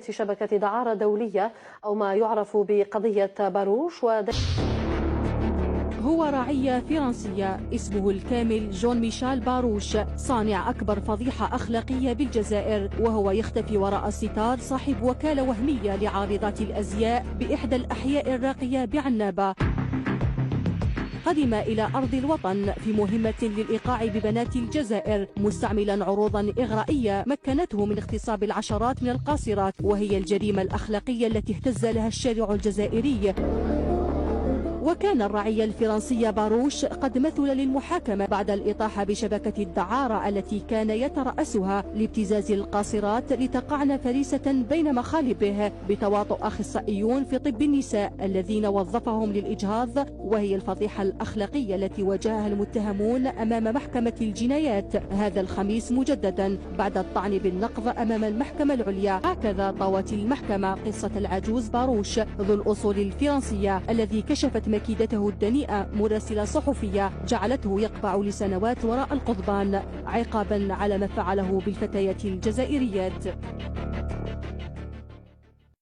شبكة دعارة دولية أو ما يعرف بقضية باروش. هو رعية فرنسية اسمه الكامل جون ميشيل باروش، صانع أكبر فضيحة أخلاقية بالجزائر، وهو يختفي وراء الستار صاحب وكالة وهمية لعارضات الأزياء بإحدى الأحياء الراقية بعنابة. قدم إلى أرض الوطن في مهمة للإيقاع ببنات الجزائر، مستعملا عروضا إغرائية مكنته من اغتصاب العشرات من القاصرات، وهي الجريمة الأخلاقية التي اهتز لها الشارع الجزائري. وكان الرعية الفرنسي باروش قد مثل للمحاكمة بعد الإطاحة بشبكة الدعارة التي كان يترأسها لابتزاز القاصرات لتقعن فريسة بين مخالبه، بتواطؤ أخصائيون في طب النساء الذين وظفهم للإجهاض، وهي الفضيحة الأخلاقية التي واجهها المتهمون أمام محكمة الجنايات هذا الخميس مجددا بعد الطعن بالنقض أمام المحكمة العليا. هكذا طوت المحكمة قصة العجوز باروش ذو الأصول الفرنسية الذي كشفت مكيدته الدنيئة مراسلة صحفية جعلته يقبع لسنوات وراء القضبان عقابا على ما فعله بالفتيات الجزائريات.